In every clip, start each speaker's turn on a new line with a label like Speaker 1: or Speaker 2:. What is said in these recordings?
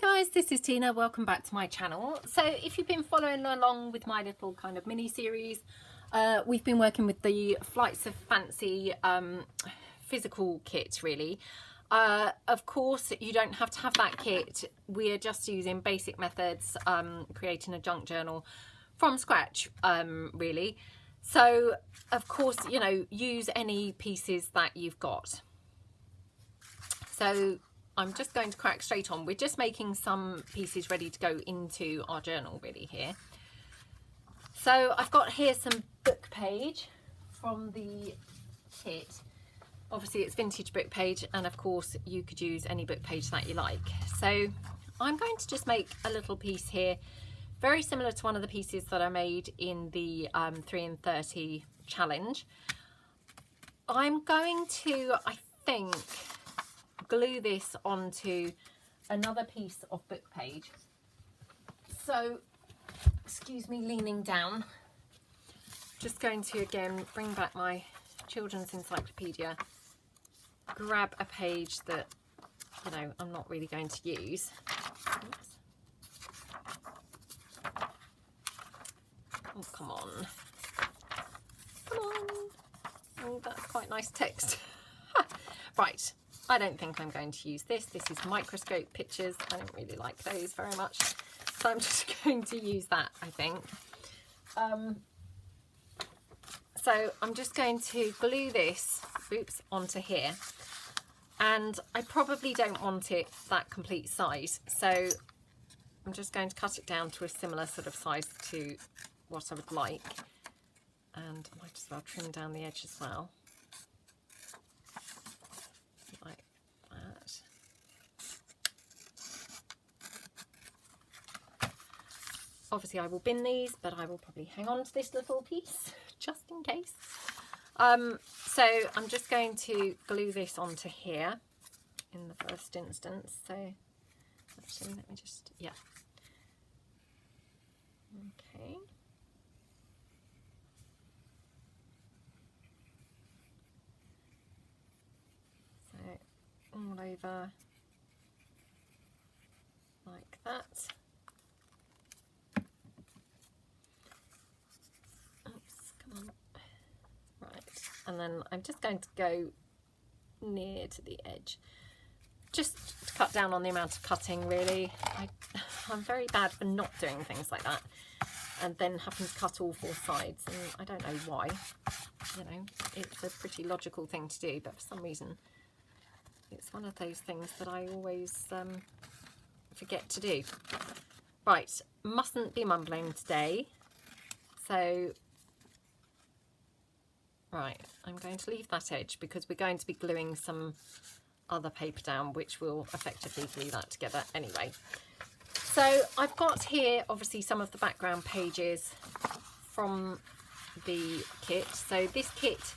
Speaker 1: Hi guys, this is Tina. Welcome back to my channel. So if you've been following along with my little kind of mini series, we've been working with the Flights of Fancy physical kit really. Of course you don't have to have that kit. We're just using basic methods, creating a junk journal from scratch really. So of course, you know, use any pieces that you've got. So I'm just going to crack straight on. We're just making some pieces ready to go into our journal really here. So I've got here some book page from the kit. Obviously it's vintage book page, and of course you could use any book page that you like. So I'm going to just make a little piece here, very similar to one of the pieces that I made in the 3 in 30 challenge. I'm going to, I think, glue this onto another piece of book page. So excuse me leaning down, just going to again bring back my children's encyclopedia, grab a page that, you know, I'm not really going to use. Oops. Oh, come on, come on. Oh, that's quite nice text. Right, I don't think I'm going to use this. This is microscope pictures. I don't really like those very much. So I'm just going to use that, I think. So I'm just going to glue this, oops, onto here. And I probably don't want it that complete size. So I'm just going to cut it down to a similar sort of size to what I would like. And I might as well trim down the edge as well. Like that. Obviously I will bin these, but I will probably hang on to this little piece just in case. So I'm just going to glue this onto here in the first instance. So actually let me just, yeah. Okay. So all over like that. Oops, come on. Right, and then I'm just going to go near to the edge, just to cut down on the amount of cutting really. I'm very bad for not doing things like that, and then having to cut all 4 sides, and I don't know why. You know, it's a pretty logical thing to do, but for some reason it's one of those things that I always forget to do. Right, mustn't be mumbling today. So right, I'm going to leave that edge because we're going to be gluing some other paper down, which will effectively glue that together anyway. So I've got here obviously some of the background pages from the kit. So this kit,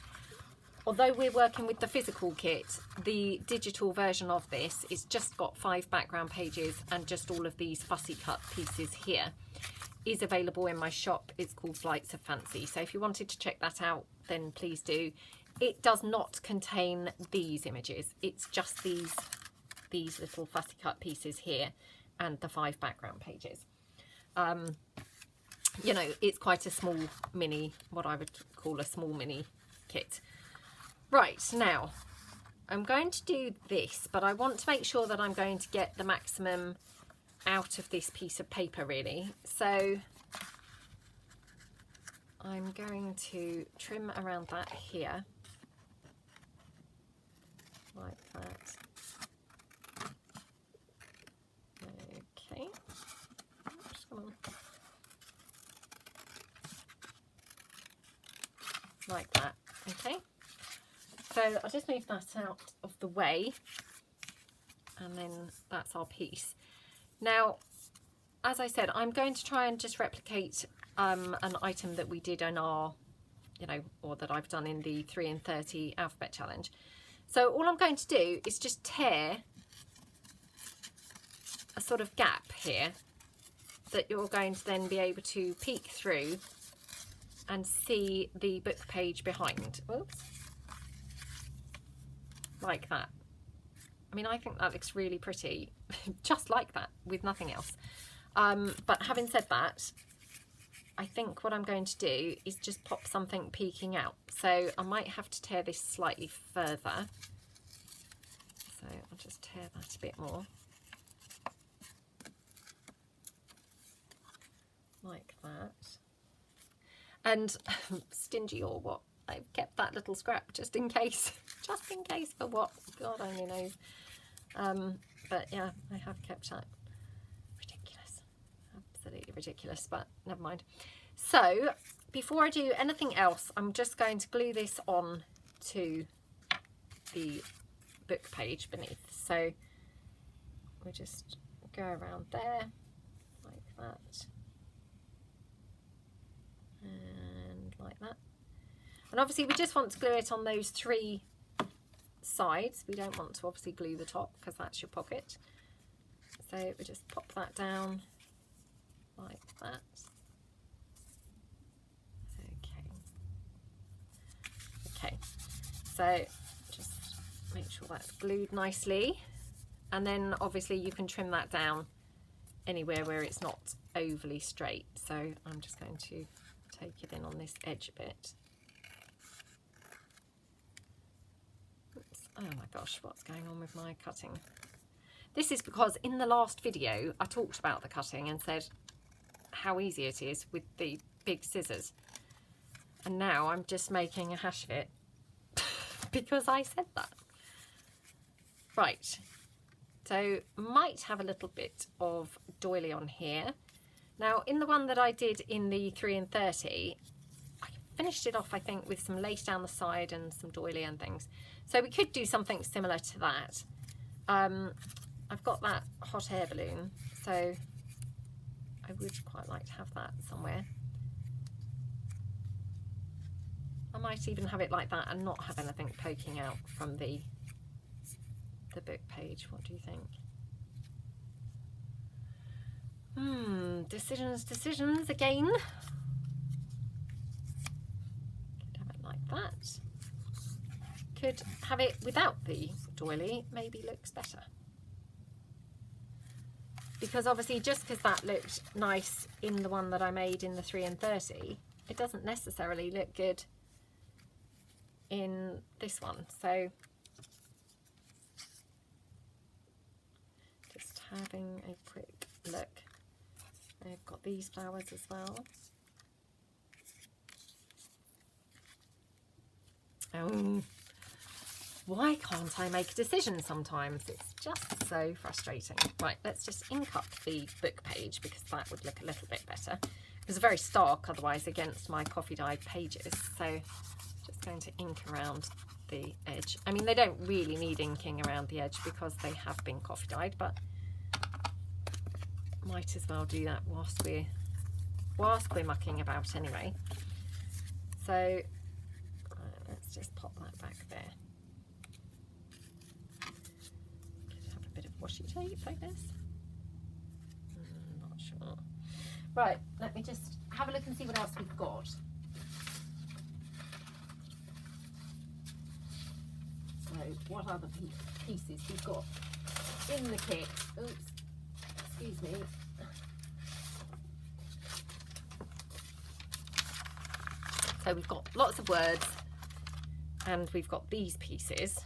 Speaker 1: although we're working with the physical kit, the digital version of this is just got 5 background pages, and just all of these fussy cut pieces here is available in my shop. It's called Flights of Fancy. So if you wanted to check that out, then please do. It does not contain these images. It's just these little fussy cut pieces here and the 5 background pages. You know, it's quite a small mini, what I would call a small mini kit. Right, now I'm going to do this, but I want to make sure that I'm going to get the maximum out of this piece of paper really. So I'm going to trim around that here, like that. Okay. Oops, come on. Like that. Okay. So I'll just move that out of the way, and then that's our piece. Now, as I said, I'm going to try and just replicate an item that we did in our, you know, or that I've done in the 3 in 30 alphabet challenge. So all I'm going to do is just tear a sort of gap here that you're going to then be able to peek through and see the book page behind. Oops. Like that. I mean, I think that looks really pretty, just like that, with nothing else. But having said that, I think what I'm going to do is just pop something peeking out. So I might have to tear this slightly further. So I'll just tear that a bit more. Like that. And stingy or what? I've kept that little scrap just in case. Just in case for what? God only knows. But yeah, I have kept that. Ridiculous. Absolutely ridiculous, but never mind. So before I do anything else, I'm just going to glue this on to the book page beneath. So we'll just go around there like that and like that. And obviously we just want to glue it on those 3 sides. We don't want to obviously glue the top because that's your pocket. So we just pop that down like that. Okay, so just make sure that's glued nicely, and then obviously you can trim that down anywhere where it's not overly straight. So I'm just going to take it in on this edge a bit. Oops. Oh my gosh, what's going on with my cutting? This is because in the last video I talked about the cutting and said how easy it is with the big scissors, and now I'm just making a hash of it because I said that. Right, so might have a little bit of doily on here. Now in the one that I did in the 3 and 30, I finished it off I think with some lace down the side and some doily and things. So we could do something similar to that. I've got that hot air balloon, so I would quite like to have that somewhere. I might even have it like that and not have anything poking out from the book page. What do you think? Decisions again. Could have it like that. Could have it without the doily, maybe looks better. Because obviously just because that looked nice in the one that I made in the 3 and 30, it doesn't necessarily look good in this one. So just having a quick look. I've got these flowers as well. Oh, why can't I make a decision sometimes? It's just so frustrating. Right, let's just ink up the book page because that would look a little bit better. It's very stark otherwise against my coffee dyed pages. So just going to ink around the edge. I mean, they don't really need inking around the edge because they have been coffee dyed, but might as well do that whilst we're mucking about anyway. So let's just pop that back there. Could have a bit of washi tape like this. Not sure. Right, let me just have a look and see what else we've got. So what other pieces we've got in the kit? Oops, excuse me. So we've got lots of words and we've got these pieces.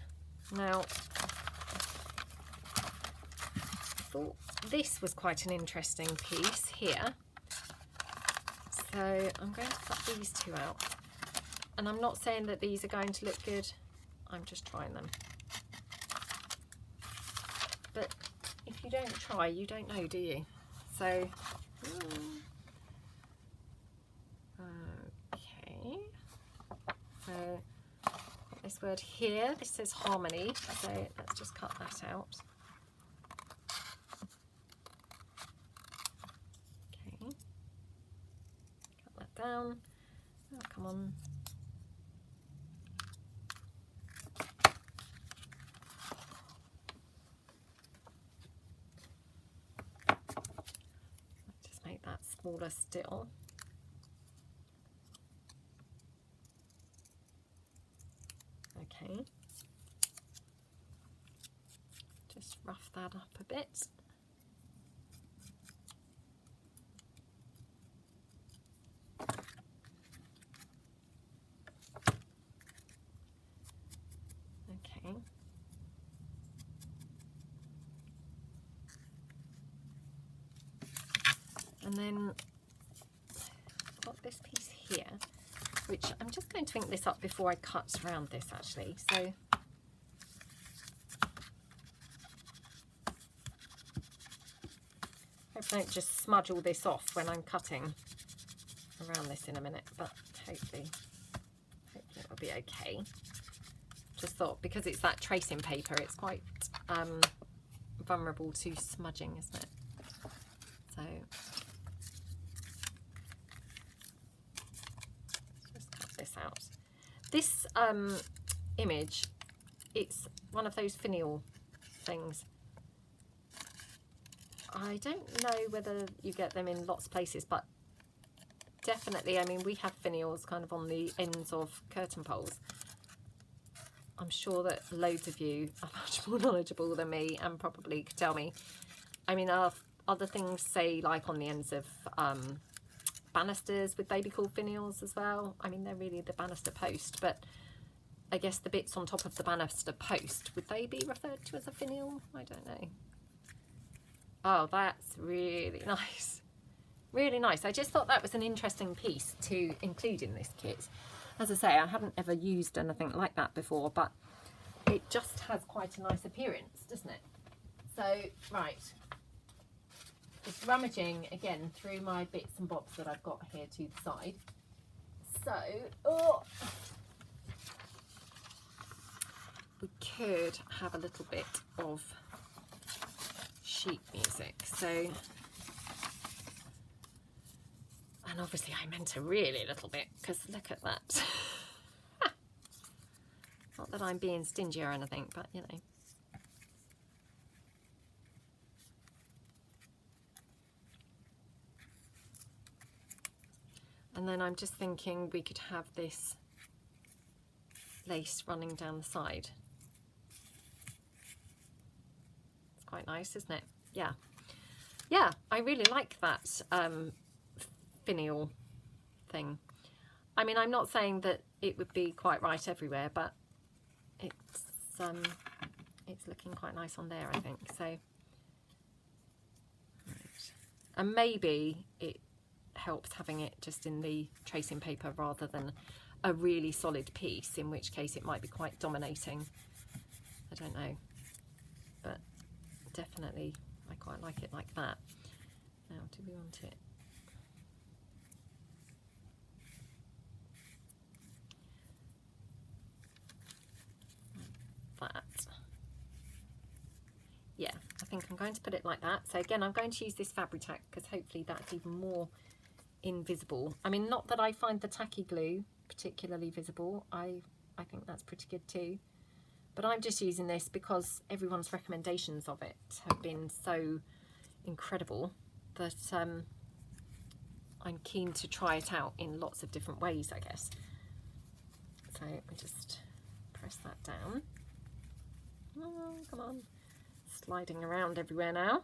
Speaker 1: Now, I thought this was quite an interesting piece here. So I'm going to cut these 2 out. And I'm not saying that these are going to look good. I'm just trying them. But if you don't try, you don't know, do you? So, okay. So, got this word here. This says harmony. So let's just cut that out. Okay. Cut that down. Oh, come on. That smaller still. Okay. rough that up a bit. Okay. And then I've got this piece here, which I'm just going to ink this up before I cut around this actually. So hope I don't just smudge all this off when I'm cutting around this in a minute, but hopefully it will be okay. Just thought because it's that tracing paper, it's quite vulnerable to smudging, isn't it? So let's just cut this out. This image, it's one of those finial things. I don't know whether you get them in lots of places, but definitely, I mean, we have finials kind of on the ends of curtain poles. I'm sure that loads of you are much more knowledgeable than me and probably could tell me. I mean, are other things, say, like on the ends of banisters, would they be called finials as well? I mean, they're really the banister post, but I guess the bits on top of the banister post, would they be referred to as a finial? I don't know. Oh, that's really nice. Really nice. I just thought that was an interesting piece to include in this kit. As I say, I haven't ever used anything like that before, but it just has quite a nice appearance, doesn't it? So, right. Just rummaging again through my bits and bobs that I've got here to the side. So, we could have a little bit of sheet music. So, and obviously I meant a really little bit, because look at that. Not that I'm being stingy or anything, but you know. And then I'm just thinking we could have this lace running down the side. It's quite nice, isn't it? Yeah. Yeah, I really like that finial thing. I mean, I'm not saying that it would be quite right everywhere, but it's looking quite nice on there, I think. So, right. And maybe it helps having it just in the tracing paper rather than a really solid piece, in which case it might be quite dominating. I don't know, but definitely I quite like it like that. Now, do we want it? That. Yeah, I think I'm going to put it like that. So again, I'm going to use this fabric tack because hopefully that's even more invisible. I mean, not that I find the tacky glue particularly visible. I think that's pretty good too. But I'm just using this because everyone's recommendations of it have been so incredible that I'm keen to try it out in lots of different ways, I guess. So I just press that down. Oh, come on. Sliding around everywhere now.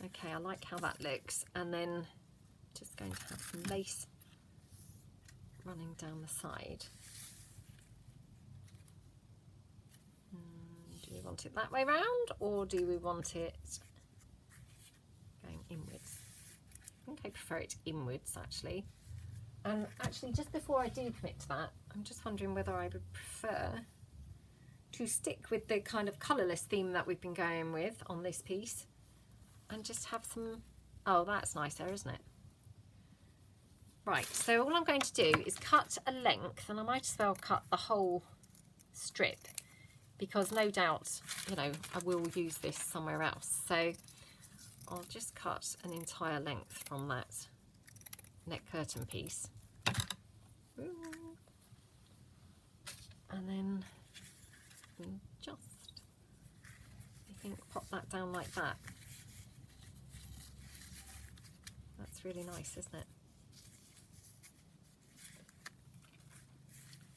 Speaker 1: Okay, I like how that looks. And then just going to have some lace running down the side. Do we want it that way round, or do we want it going inwards? I think I prefer it inwards, actually. And actually, just before I do commit to that, I'm just wondering whether I would prefer to stick with the kind of colourless theme that we've been going with on this piece and just have some... Oh, that's nicer, isn't it? Right, so all I'm going to do is cut a length, and I might as well cut the whole strip because no doubt, you know, I will use this somewhere else. So I'll just cut an entire length from that neck curtain piece. And then just, I think, pop that down like that. That's really nice, isn't it?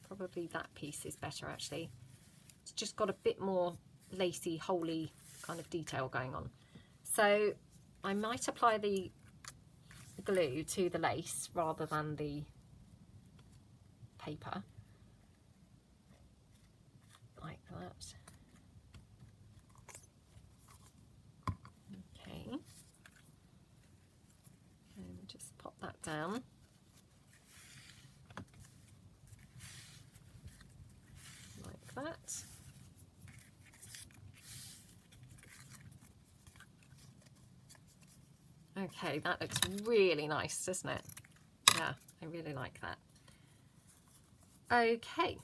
Speaker 1: Probably that piece is better, actually, to just got a bit more lacy, holey kind of detail going on. So I might apply the glue to the lace rather than the paper, like that. Okay, and just pop that down. Like that. Okay, that looks really nice, doesn't it? Yeah, I really like that. Okay,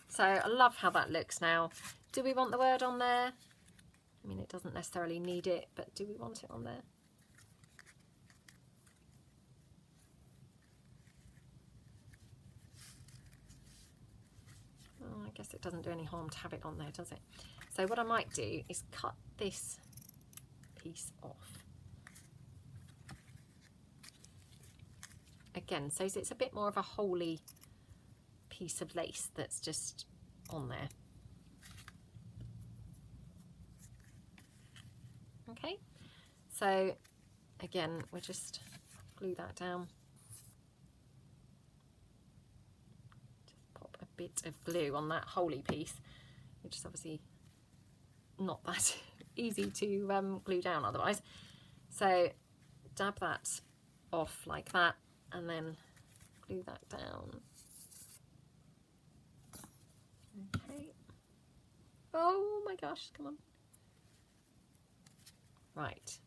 Speaker 1: so I love how that looks now. Do we want the word on there? I mean, it doesn't necessarily need it, but do we want it on there? Oh, I guess it doesn't do any harm to have it on there, does it? So what I might do is cut this piece off. Again, so it's a bit more of a holey piece of lace that's just on there. Okay, so again, we'll just glue that down. Just pop a bit of glue on that holey piece, which is obviously not that easy to glue down otherwise. So dab that off like that, and then glue that down. Okay. Oh my gosh, come on. Right.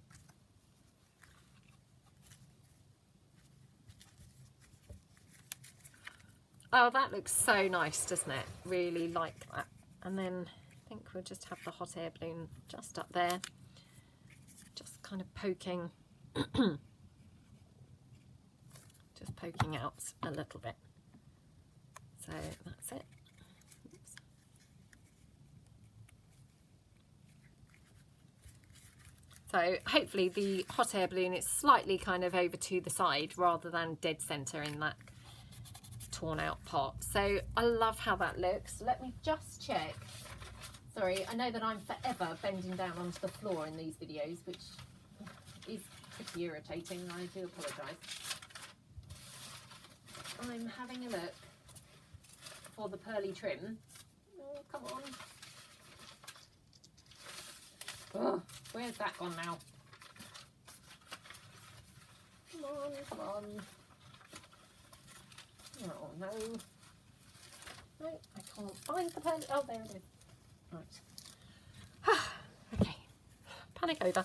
Speaker 1: Oh, that looks so nice, doesn't it? Really like that. And then I think we'll just have the hot air balloon just up there, just kind of poking just poking out a little bit. So that's it. Oops. So hopefully the hot air balloon is slightly kind of over to the side rather than dead center in that torn out part. So I love how that looks. Let me just check. Sorry, I know that I'm forever bending down onto the floor in these videos, which is pretty irritating. I do apologise. I'm having a look for the pearly trim. Oh, come on. Oh, where's that gone now? Come on, come on. Oh no. No, I can't find the pearly. Oh, there it is. Right. Okay. Panic over.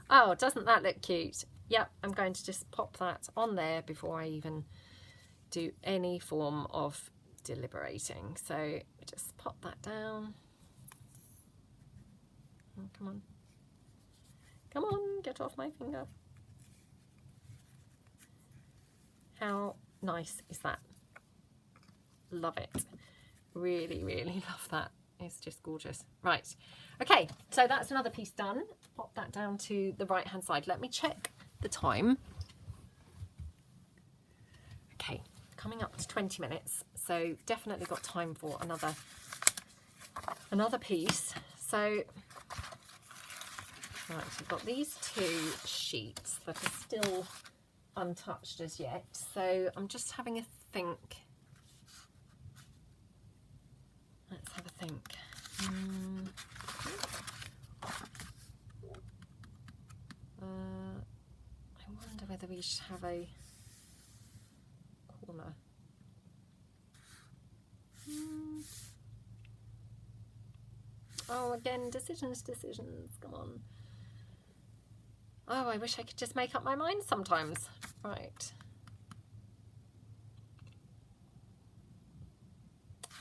Speaker 1: Oh, doesn't that look cute? Yep, I'm going to just pop that on there before I even do any form of deliberating. So just pop that down. Oh, come on. Come on, get off my finger. How nice is that? Love it. Really, really love that. It's just gorgeous. Right. Okay, so that's another piece done. Pop that down to the right hand side. Let me check the time. Okay, coming up to 20 minutes. So definitely got time for another piece. So right, we've got these two sheets that are still untouched as yet. So I'm just having a think. Let's have a think. I wonder whether we should have a corner. Oh, again, decisions. Come on. Oh, I wish I could just make up my mind sometimes. Right.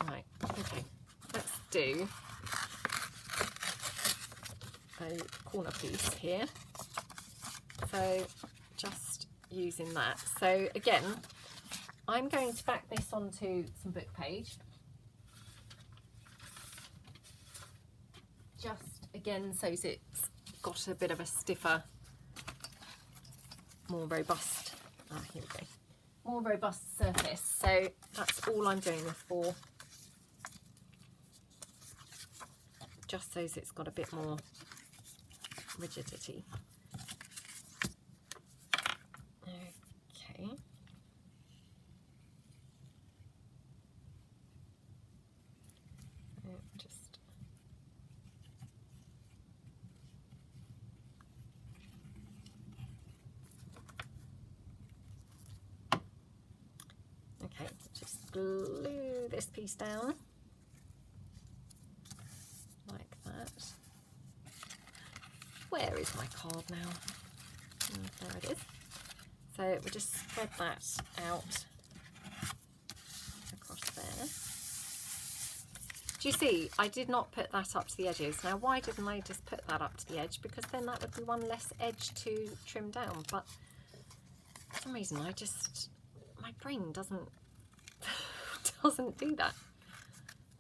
Speaker 1: Right, okay. Let's do a corner piece here. So just using that. So again, I'm going to back this onto some book page. Just again, so it's got a bit of a stiffer, more robust, here we go, more robust surface. So that's all I'm doing this for. just so it's got a bit more rigidity. Okay. Just okay, just glue this piece down like that. Where is my card now? There it is. So we just spread that out across there. Do you see, I did not put that up to the edges. Now, why didn't I just put that up to the edge? Because then that would be one less edge to trim down. But for some reason, my brain doesn't do that.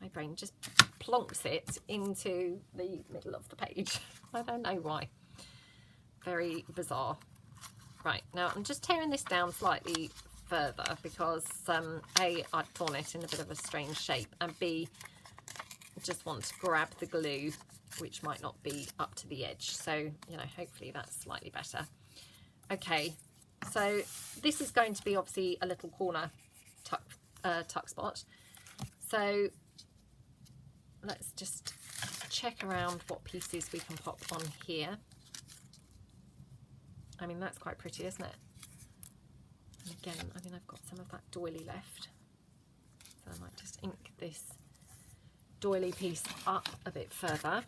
Speaker 1: My brain just plonks it into the middle of the page. I don't know why. Very bizarre. Right, now I'm just tearing this down slightly further because A, I'd torn it in a bit of a strange shape, and B, I just want to grab the glue, which might not be up to the edge. So, you know, hopefully that's slightly better. Okay, so this is going to be obviously a little corner tuck spot. So let's just check around what pieces we can pop on here. I mean, that's quite pretty, isn't it? And again, I mean, I've got some of that doily left. So I might just ink this doily piece up a bit further.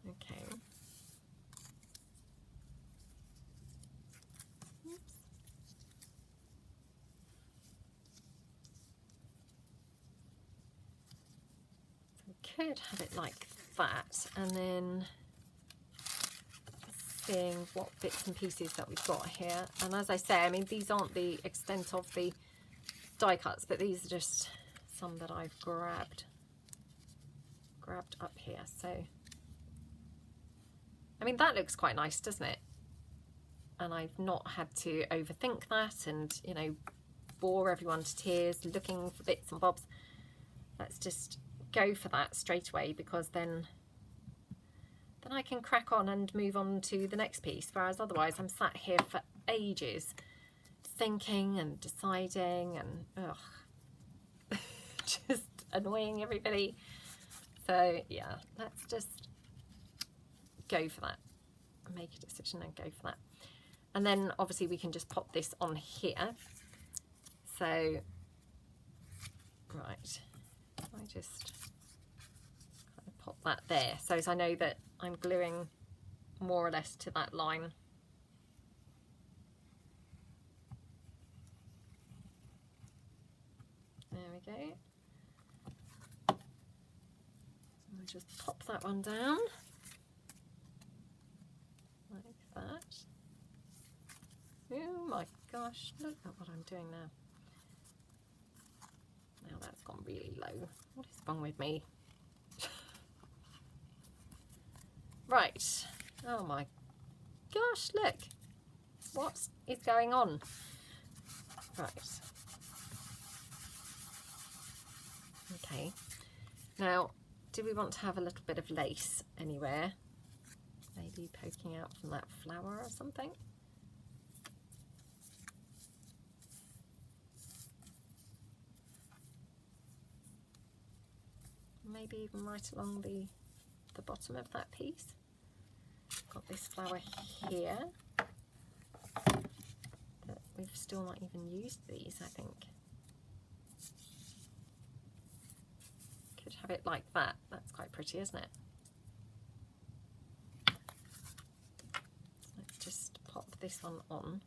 Speaker 1: Okay. Oops. Could have it like that, and then seeing what bits and pieces that we've got here. And as I say, I mean, these aren't the extent of the die cuts, but these are just some that I've grabbed up here. So I mean, that looks quite nice, doesn't it? And I've not had to overthink that and, you know, bore everyone to tears looking for bits and bobs. Let's just go for that straight away, because then I can crack on and move on to the next piece, whereas otherwise I'm sat here for ages thinking and deciding and just annoying everybody. So yeah, let's just go for that, make a decision and go for that. And then obviously we can just pop this on here. So right, I just kind of pop that there, so as I know that I'm gluing more or less to that line. There we go. I'll just pop that one down like that. Oh my gosh, look at what I'm doing now. Now that's gone really low. What is wrong with me? Right. Oh my gosh, look. What is going on? Right. Okay. Now, do we want to have a little bit of lace anywhere? Maybe poking out from that flower or something? Maybe even right along the bottom of that piece. Got this flower here, but we've still not even used these, I think. Could have it like that. That's quite pretty, isn't it? Let's just pop this one on.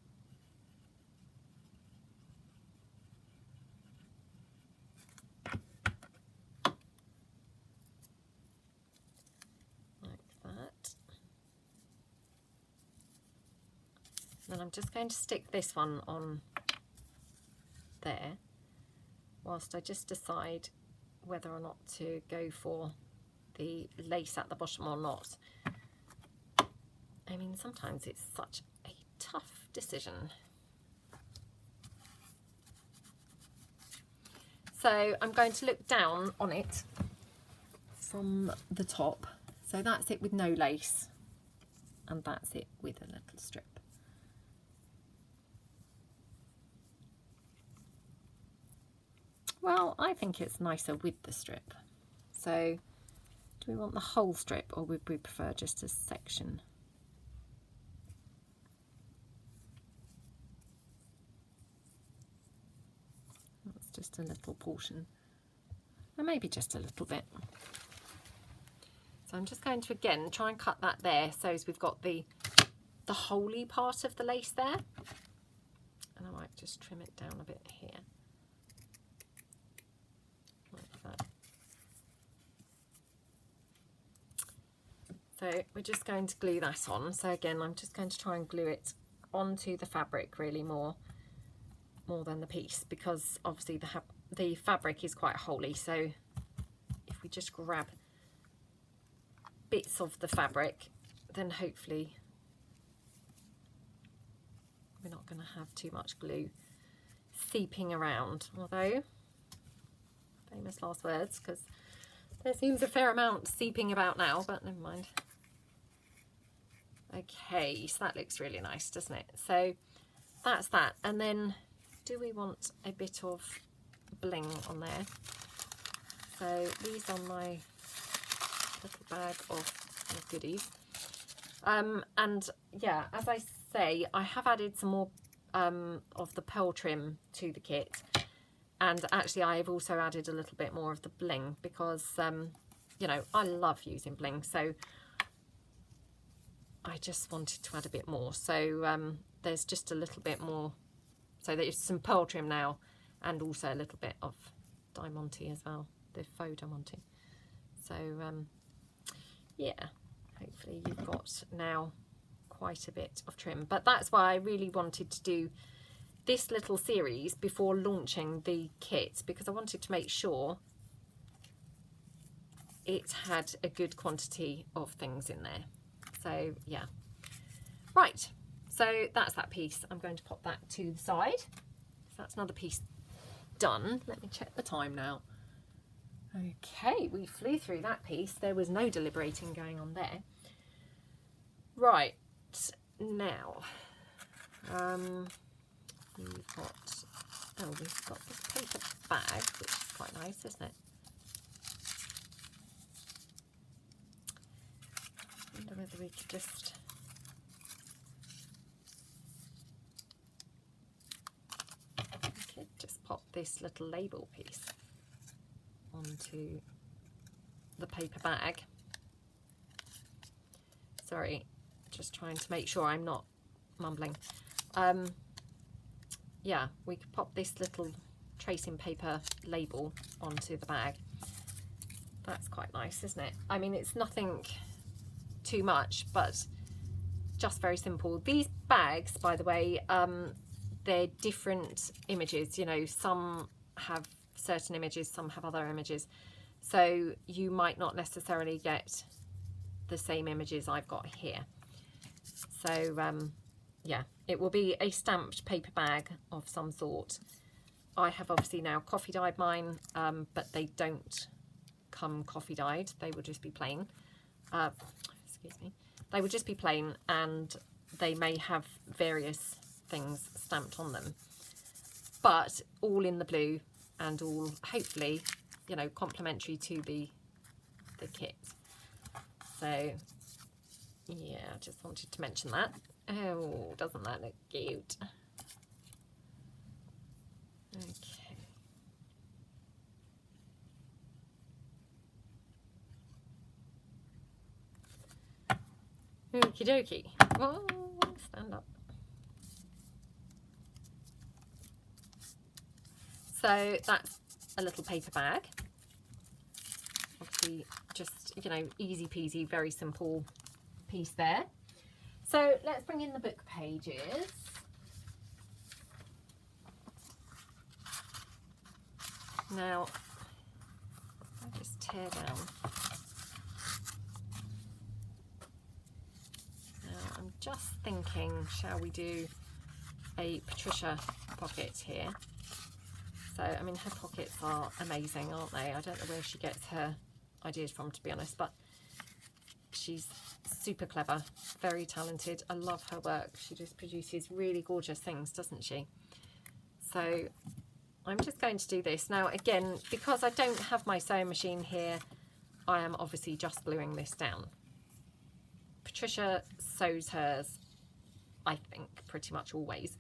Speaker 1: Then I'm just going to stick this one on there whilst I just decide whether or not to go for the lace at the bottom or not. I mean, sometimes it's such a tough decision. So I'm going to look down on it from the top. So that's it with no lace, and that's it with a little strip. Well, I think it's nicer with the strip. So do we want the whole strip, or would we prefer just a section? That's just a little portion, or maybe just a little bit. So I'm just going to again try and cut that there, so as we've got the wholey part of the lace there. And I might just trim it down a bit here. Like that. So we're just going to glue that on. So again, I'm just going to try and glue it onto the fabric really more than the piece, because obviously the fabric is quite wholey. So if we just grab bits of the fabric, then hopefully we're not going to have too much glue seeping around, although famous last words, because there seems a fair amount seeping about now, but never mind. Okay, so that looks really nice, doesn't it? So that's that. And then do we want a bit of bling on there? So these are my little bag of goodies. And yeah, as I say, I have added some more of the pearl trim to the kit. And actually I have also added a little bit more of the bling because, you know, I love using bling. So I just wanted to add a bit more. So there's just a little bit more. So there's some pearl trim now, and also a little bit of diamante as well, the faux diamante. So yeah, hopefully you've got now quite a bit of trim. But that's why I really wanted to do this little series before launching the kit, because I wanted to make sure it had a good quantity of things in there. So yeah, right, so that's that piece. I'm going to pop that to the side. So that's another piece done. Let me check the time now. Okay, we flew through that piece. There was no deliberating going on there. Right, now we've got this paper bag, which is quite nice, isn't it? I wonder whether we could just pop this little label piece onto the paper bag. Sorry, just trying to make sure I'm not mumbling. Yeah, we could pop this little tracing paper label onto the bag. That's quite nice, isn't it? I mean, it's nothing too much, but just very simple. These bags, by the way, they're different images. You know, some have certain images, some have other images. So you might not necessarily get the same images I've got here. So yeah, it will be a stamped paper bag of some sort. I have obviously now coffee dyed mine, but they don't come coffee dyed. They will just be plain. Excuse me. They will just be plain, and they may have various things stamped on them, but all in the blue and all hopefully, you know, complementary to the kit. So yeah, I just wanted to mention that. Oh, doesn't that look cute? Okay. Okie dokie. Oh, stand up. So that's a little paper bag. Obviously, just, you know, easy peasy, very simple piece there. So let's bring in the book pages. Now, I'll just tear down. Now I'm just thinking, shall we do a Patricia pocket here? So, I mean, her pockets are amazing, aren't they? I don't know where she gets her ideas from, to be honest, but she's super clever, very talented. I love her work. She just produces really gorgeous things, doesn't she? So I'm just going to do this. Now, again, because I don't have my sewing machine here, I am obviously just gluing this down. Patricia sews hers, I think, pretty much always,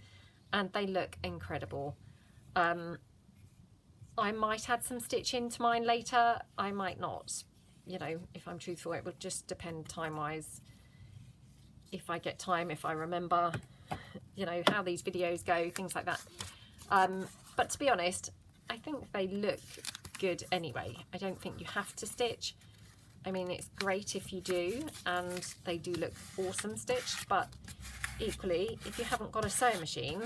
Speaker 1: and they look incredible. I might add some stitch into mine later, I might not. You know, if I'm truthful, it would just depend time-wise. If I get time, if I remember, you know, how these videos go, things like that. But to be honest, I think they look good anyway. I don't think you have to stitch. I mean, it's great if you do, and they do look awesome stitched, but equally, if you haven't got a sewing machine,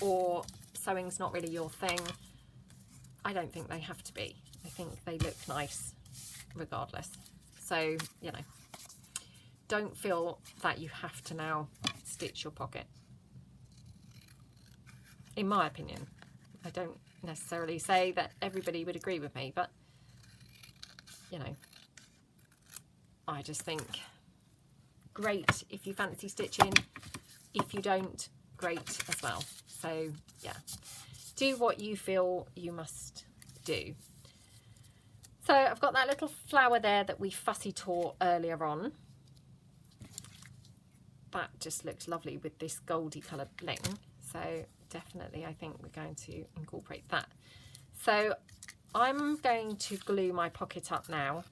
Speaker 1: or sewing's not really your thing, I don't think they have to be. I think they look nice regardless. So, you know, don't feel that you have to now stitch your pocket. In my opinion, I don't necessarily say that everybody would agree with me, but you know, I just think great if you fancy stitching. If you don't, great as well. So yeah, do what you feel you must do. So I've got that little flower there that we fussy tore earlier on. That just looks lovely with this goldy coloured bling. So definitely I think we're going to incorporate that. So I'm going to glue my pocket up now,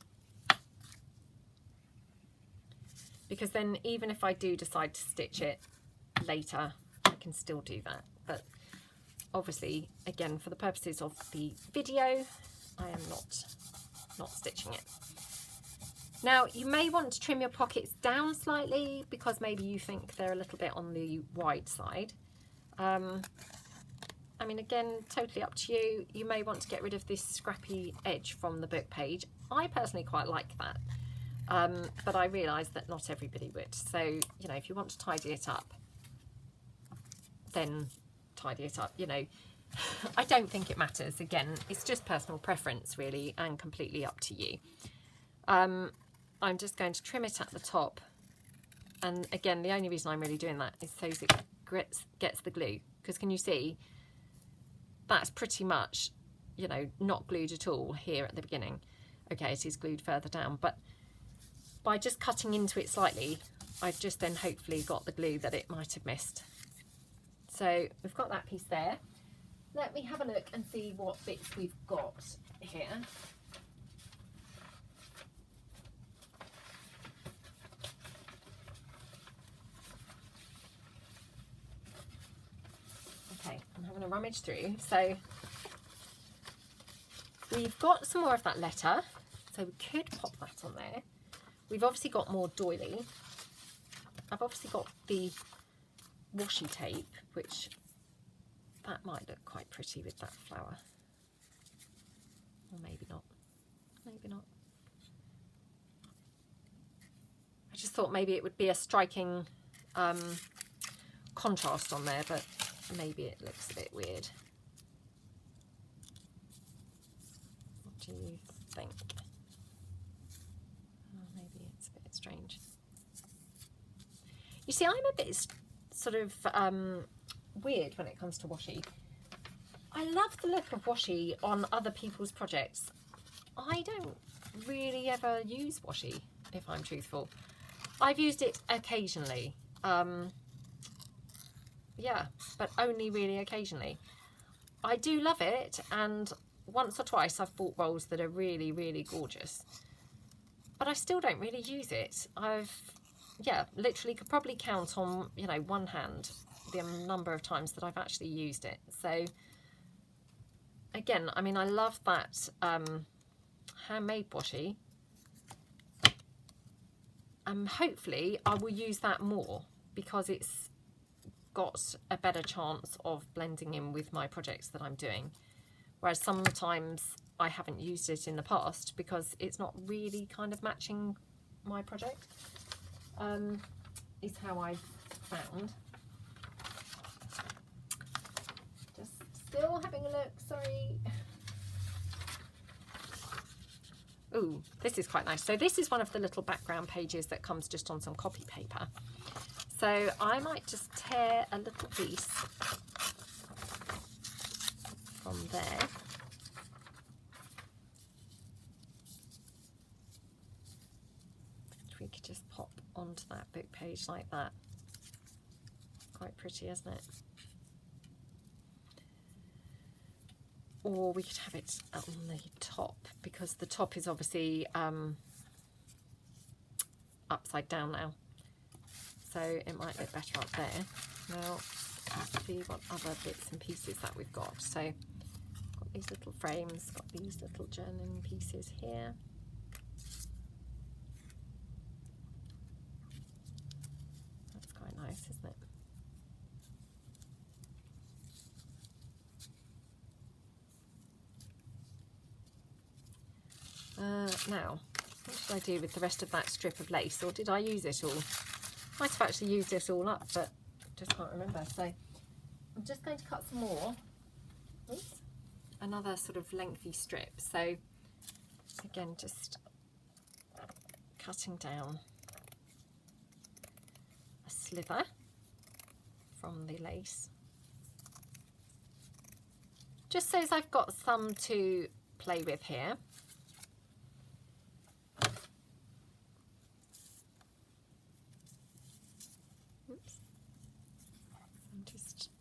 Speaker 1: because then even if I do decide to stitch it later, I can still do that. But obviously, again, for the purposes of the video, I am not stitching it. Now, you may want to trim your pockets down slightly because maybe you think they're a little bit on the wide side. I mean, again, totally up to you. You may want to get rid of this scrappy edge from the book page. I personally quite like that, but I realise that not everybody would. So, you know, if you want to tidy it up, then tidy it up, you know. I don't think it matters. Again, it's just personal preference, really, and completely up to you. I'm just going to trim it at the top. And again, the only reason I'm really doing that is so it gets the glue. Because can you see, that's pretty much, you know, not glued at all here at the beginning. Okay, it is glued further down, but by just cutting into it slightly, I've just then hopefully got the glue that it might have missed. So we've got that piece there. Let me have a look and see what bits we've got here. Okay, I'm having a rummage through. So we've got some more of that letter, so we could pop that on there. We've obviously got more doily. I've obviously got the washi tape, which that might look quite pretty with that flower. Or maybe not. Maybe not. I just thought maybe it would be a striking contrast on there, but maybe it looks a bit weird. What do you think? Oh, maybe it's a bit strange. You see, I'm a bit sort of weird when it comes to washi. I love the look of washi on other people's projects. I don't really ever use washi, if I'm truthful. I've used it occasionally. Yeah, but only really occasionally. I do love it, and once or twice I've bought rolls that are really, really gorgeous. But I still don't really use it. Yeah, literally could probably count on, you know, one hand the number of times that I've actually used it. So again, I mean, I love that handmade washi. Hopefully I will use that more because it's got a better chance of blending in with my projects that I'm doing. Whereas sometimes I haven't used it in the past because it's not really kind of matching my project. is how I've found. Just still having a look, sorry. Ooh, this is quite nice. So this is one of the little background pages that comes just on some copy paper. So I might just tear a little piece from there. Which we could just pop onto that book page like that. Quite pretty, isn't it? Or we could have it on the top, because the top is obviously upside down now. So it might look better up there. Now, let's see what other bits and pieces that we've got. So, got these little frames, got these little journaling pieces here. That's quite nice, isn't it? Now, what should I do with the rest of that strip of lace, or did I use it all? Might have actually used it all up, but just can't remember. So I'm just going to cut some more. Oops. Another sort of lengthy strip. So again, just cutting down a sliver from the lace, just so as I've got some to play with here.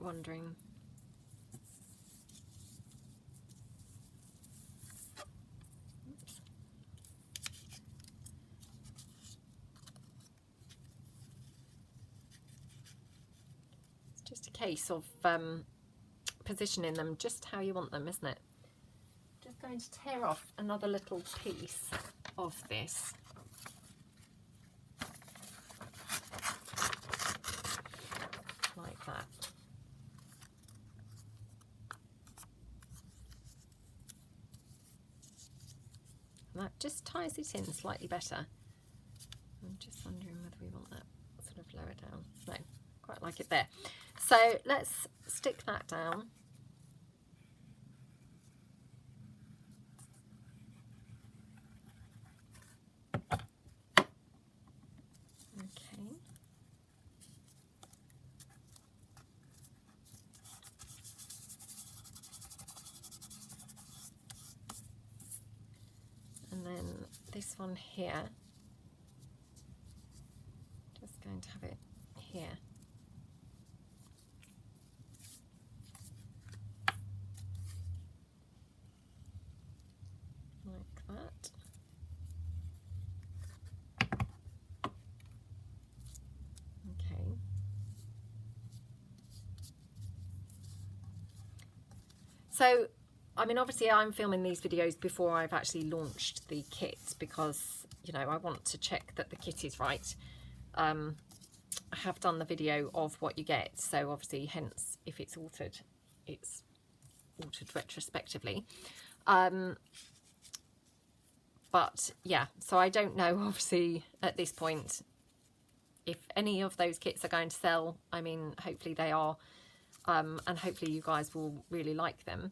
Speaker 1: Wondering. Oops. It's just a case of positioning them just how you want them, isn't it? Just going to tear off another little piece of this. Like that. That just ties it in slightly better. I'm just wondering whether we want that sort of lower down. No, quite like it there. So let's stick that down. Okay. And then this one here, just going to have it here. Like that. Okay. So, I mean, obviously I'm filming these videos before I've actually launched the kit, because, you know, I want to check that the kit is right. I have done the video of what you get, so obviously, hence, if it's altered retrospectively. But yeah, so I don't know, obviously, at this point, if any of those kits are going to sell. I mean, hopefully they are, and hopefully you guys will really like them.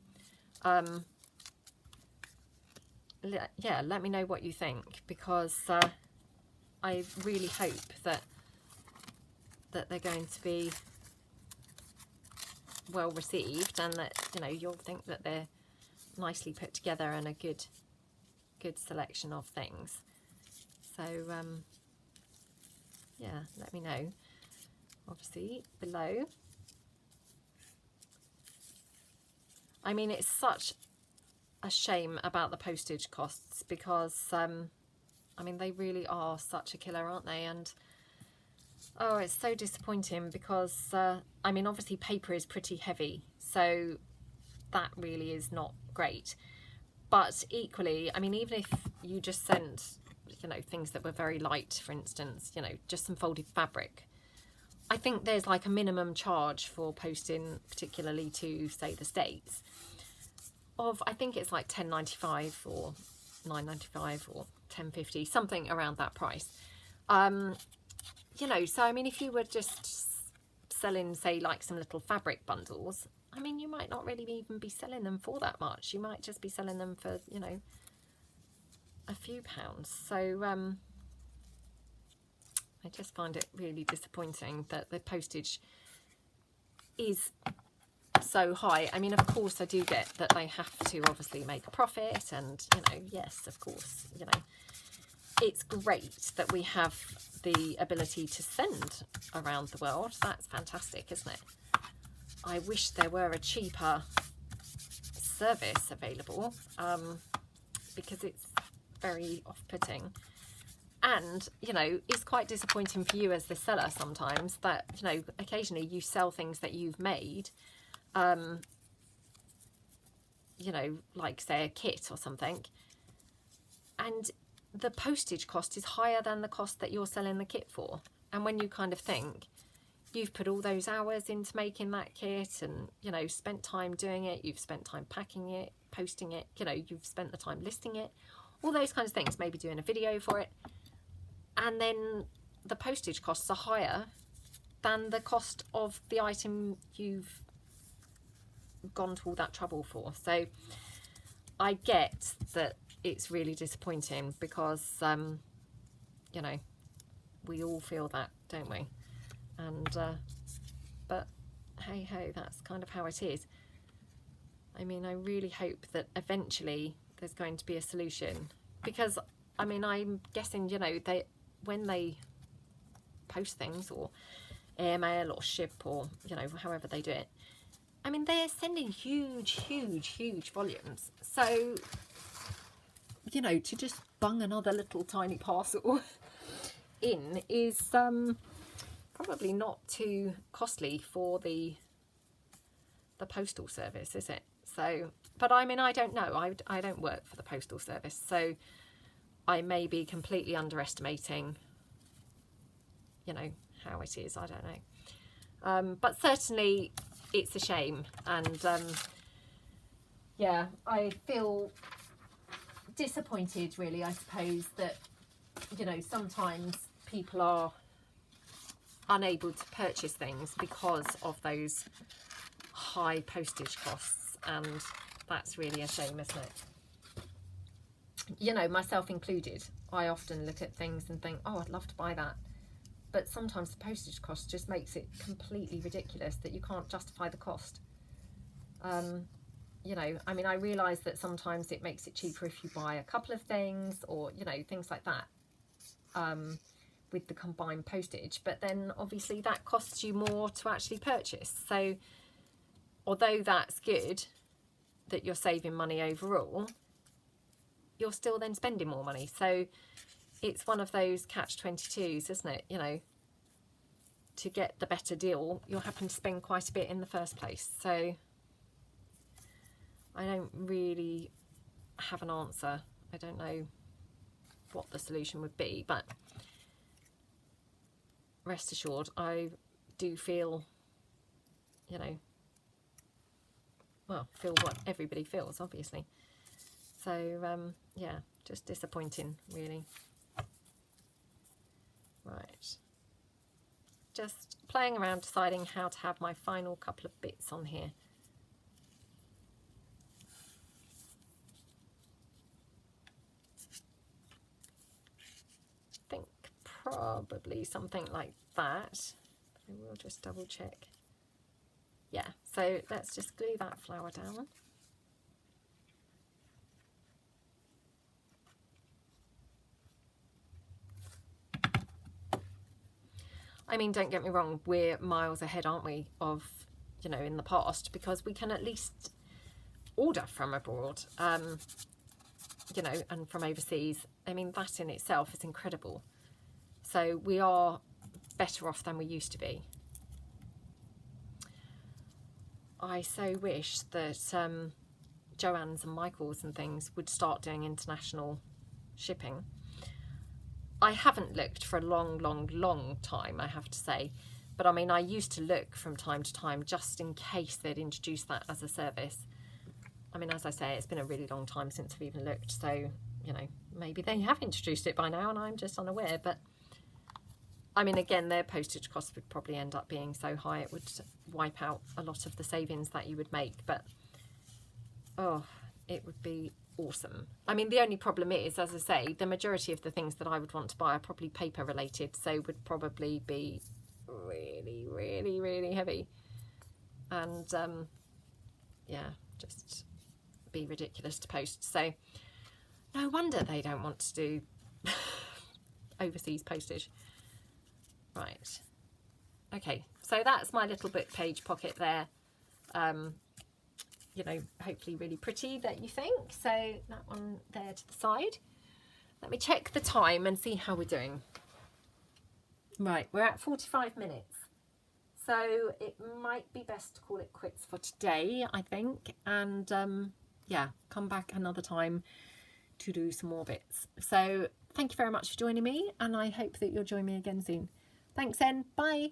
Speaker 1: Yeah, let me know what you think, because I really hope that they're going to be well received, and that, you know, you'll think that they're nicely put together and a good selection of things. So yeah, let me know, obviously, below. I mean, it's such a shame about the postage costs, because I mean, they really are such a killer, aren't they? And oh, it's so disappointing, because I mean, obviously paper is pretty heavy, so that really is not great. But equally, I mean, even if you just sent, you know, things that were very light, for instance, you know, just some folded fabric, I think there's like a minimum charge for posting, particularly to, say, the States, of, I think it's like $10.95 or $9.95 or $10.50, something around that price. you know, so I mean, if you were just selling, say, like some little fabric bundles, I mean, you might not really even be selling them for that much. You might just be selling them for, you know, a few pounds. So I just find it really disappointing that the postage is so high. I mean, of course I do get that they have to obviously make a profit, and, you know, yes, of course, you know, it's great that we have the ability to send around the world. That's fantastic, isn't it? I wish there were a cheaper service available, because it's very off-putting. And, you know, it's quite disappointing for you as the seller sometimes that, you know, occasionally you sell things that you've made, you know, like, say, a kit or something, and the postage cost is higher than the cost that you're selling the kit for. And when you kind of think, you've put all those hours into making that kit and, you know, spent time doing it, you've spent time packing it, posting it, you know, you've spent the time listing it, all those kinds of things, maybe doing a video for it, and then the postage costs are higher than the cost of the item you've gone to all that trouble for. So I get that it's really disappointing because, you know, we all feel that, don't we? And but hey ho, that's kind of how it is. I mean, I really hope that eventually there's going to be a solution, because I mean, I'm guessing, you know, when they post things or airmail or ship or, you know, however they do it, I mean, they're sending huge volumes. So, you know, to just bung another little tiny parcel in is probably not too costly for the postal service, is it? So, but I mean, I don't know. I don't work for the postal service, so I may be completely underestimating, you know, how it is. I don't know. But certainly it's a shame. And yeah, I feel disappointed, really, I suppose, that, you know, sometimes people are unable to purchase things because of those high postage costs, and that's really a shame, isn't it? You know, myself included, I often look at things and think, oh, I'd love to buy that, but sometimes the postage cost just makes it completely ridiculous that you can't justify the cost. You know, I mean, I realise that sometimes it makes it cheaper if you buy a couple of things, or, you know, things like that, with the combined postage, but then obviously that costs you more to actually purchase. So although that's good that you're saving money overall, you're still then spending more money. So it's one of those catch-22s, isn't it? You know, to get the better deal, you're having to spend quite a bit in the first place. So I don't really have an answer. I don't know what the solution would be, but rest assured, I do feel, you know, well, feel what everybody feels, obviously. So, yeah, just disappointing, really. Right. Just playing around, deciding how to have my final couple of bits on here. I think probably something like that. I will just double check. Yeah, so let's just glue that flower down. I mean, don't get me wrong, we're miles ahead, aren't we, of, you know, in the past, because we can at least order from abroad, you know, and from overseas. I mean, that in itself is incredible. So we are better off than we used to be. I so wish that Joann's and Michael's and things would start doing international shipping. I haven't looked for a long time, I have to say. But I mean, I used to look from time to time just in case they'd introduce that as a service. I mean, as I say, it's been a really long time since I've even looked. So, you know, maybe they have introduced it by now and I'm just unaware. But I mean, again, their postage costs would probably end up being so high it would wipe out a lot of the savings that you would make, but oh, it would be awesome. I mean, the only problem is, as I say, the majority of the things that I would want to buy are probably paper related, so would probably be really, really, really heavy. And yeah, just be ridiculous to post. So no wonder they don't want to do overseas postage. Right. Okay, so that's my little book page pocket there. You know, hopefully really pretty, don't you think? So that one there to the side. Let me check the time and see how we're doing. Right, we're at 45 minutes. So it might be best to call it quits for today, I think. And yeah, come back another time to do some more bits. So thank you very much for joining me, and I hope that you'll join me again soon. Thanks then, bye.